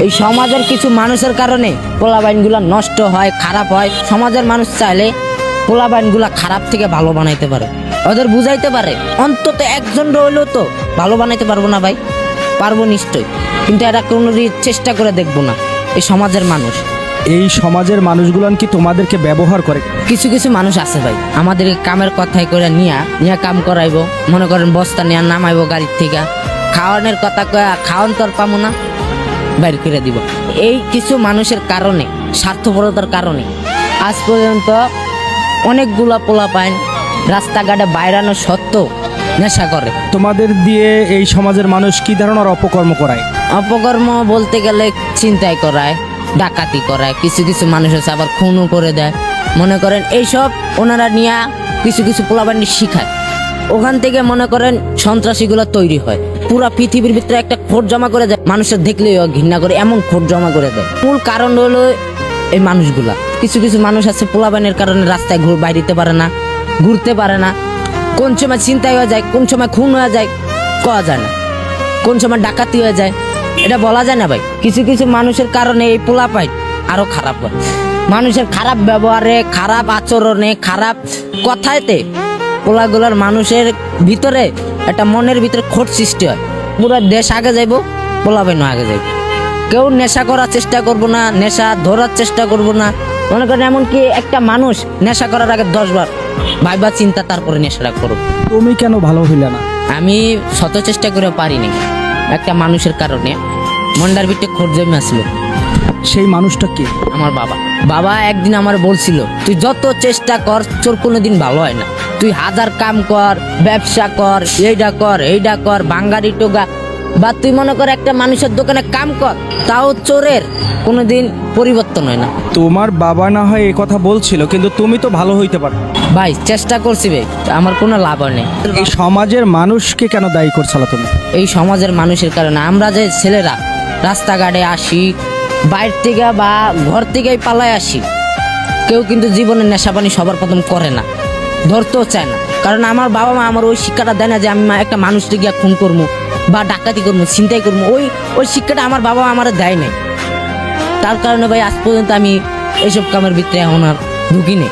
এই সমাজের কিছু মানুষের কারণে পোলাবাইনগুলো নষ্ট হয়, খারাপ হয়। সমাজের মানুষ চাইলে পোলাবাইনগুলো খারাপ থেকে ভালো বানাইতে পারে, ওদের বুঝাইতে পারে। অন্তত একজন রইলেও তো ভালো বানাইতে পারবো না ভাই? পারবো নিশ্চয়, কিন্তু এরা কোনো চেষ্টা করে দেখবো না। এই সমাজের মানুষ, এই সমাজের মানুষগুলান কি তোমাদেরকে ব্যবহার করে? কিছু কিছু মানুষ আছে ভাই, আমাদের কামের কথাই করে নিয়া কাম করাইবো। মনে করেন বস্তা নিয়ে নামাইবো গাড়ির থেকে, খাওয়ানোর কথা কয়া খাওয়ান তো আর পাবো না, বাইর করে দিব। এই কিছু মানুষের কারণে, স্বার্থপরতার কারণে আজ পর্যন্ত অনেকগুলা পোলাপাইন রাস্তাঘাটে বাইরানো সত্ত্বেও নেশা করে। তোমাদের দিয়ে এই সমাজের মানুষ কি ধরনের অপকর্ম করায়? অপকর্ম বলতে গেলে ছিনতাই করায়, ডাকাতি করায়, কিছু কিছু মানুষ আছে আবার খুনও করে দেয়। মনে করেন এইসব ওনারা নিয়ে কিছু কিছু পোলাপানি শিখায়। ওখান থেকে মনে করেন সন্ত্রাসীগুলো তৈরি হয়। পুরা পৃথিবীর ভিতরে একটা খোঁজ জমা করে দেয়, মানুষের দেখলেই ঘৃণা করে, এমন খোঁজ জমা করে দেয়। মূল কারণ হলো এই মানুষগুলা। কিছু কিছু মানুষ আছে পোলাপানের কারণে রাস্তায় বাইরিতে পারে না, ঘুরতে পারে না। কোন সময় ছিনতাই হয়ে যায়, কোন সময় খুন হয়ে যায় কওয়া যায় না, কোন সময় ডাকাতি হয়ে যায় এটা বলা যায় না ভাই। কিছু কিছু মানুষের কারণে এই পোলাপাইন আরো খারাপ হয়। মানুষের খারাপ ব্যবহারে, খারাপ আচরণে, খারাপ কথাতে পোলাগুলার মানুষের ভিতরে একটা মনের ভিতরে খোট সৃষ্টি হয়। পুরো দেশ আগে যাইব, পোলাপাইনও আগে যাইব। কেউ নেশা করার চেষ্টা করব না, নেশা ধরার চেষ্টা করব না। মনে করেন এমনকি একটা মানুষ নেশা করার আগে 10 বার ভাইবা চিন্তা তারপরে নেশাটা করব। তুমি কেন ভালো হইলে না? আমি শত চেষ্টা করে পারিনি। একটা মানুষের কারণে মন্ডার ভিতরে খোঁজ জমে আসলো। সেই মানুষটা কে? আমার বাবা। বাবা একদিন আমার বলছিল, তুই যত চেষ্টা কর তোর কোনোদিন ভালো হয় না। তুই হাজার কাম কর, ব্যবসা কর, এইটা কর, বাঙ্গারি টোগা, বা তুই মনে কর একটা মানুষের দোকানে কাম কর, তাও চোরের কোনোদিন পরিবর্তন হয় না। তোমার বাবা না হয় এই কথা বলছিল, কিন্তু তুমি তো ভালো হইতে পারো। ভাই চেষ্টা করছি ভাই, আমার কোনো লাভ হয় নেই। এই সমাজের মানুষকে কেন দায়ী করছালা তুমি? এই সমাজের মানুষের কারণে আমরা যে ছেলেরা রাস্তাঘাটে আসি, বাইরে থেকে বা ঘর থেকেই পালায় আসি, কেউ কিন্তু জীবনে নেশাপানি সবার প্রথম করে না, ধরতেও চায় না। কারণ আমার বাবা মা আমার ওই শিক্ষাটা দেয় না যে আমি একটা মানুষকে গিয়া খুন করবো বা ডাকাতি করবো, ছিনতাই করবো। ওই শিক্ষাটা আমার বাবা আমার দেয় নাই। তার কারণে ভাই আজ পর্যন্ত আমি এইসব কামের ভিতরে এখন আর ঢুকি নেই।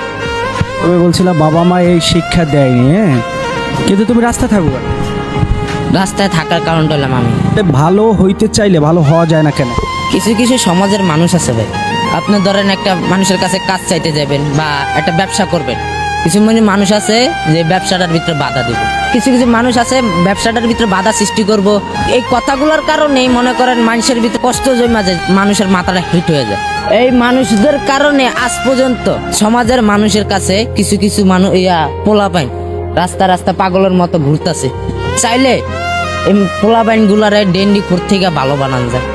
তুমি বলছিলা বাবা মা এই শিক্ষা দেয়নি, হ্যাঁ, কিন্তু তুমি রাস্তায় থাকো কেন? রাস্তায় থাকার কারণটা হলাম আমি। ভালো হইতে চাইলে ভালো হওয়া যায় না কেন? কিছু কিছু সমাজের মানুষ আছে ভাই, আপনি ধরেন একটা মানুষের কাছে কাজ চাইতে যাবেন বা একটা ব্যবসা করবেন, কিছু মানুষ আছে যে ব্যবসাটার ভিতরে বাধা দেবে। কিছু কিছু মানুষ আছে ব্যবসাটার ভিতরে বাধা সৃষ্টি করব। এই কথাগুলোর কারণেই মনে করেন মানুষের ভিতরে কষ্ট জমা যায়, মানুষের মাথাটা হিট হয়ে যায়। এই মানুষদের কারণে আজ পর্যন্ত সমাজের মানুষের কাছে কিছু কিছু মানুষ পোলাপাইন রাস্তা রাস্তা পাগলের মতো ঘুরতেছে। চাইলে এই পোলাপাইন গুলারে ডেন্ডি খুর থেকে ভালো বানানো যায়।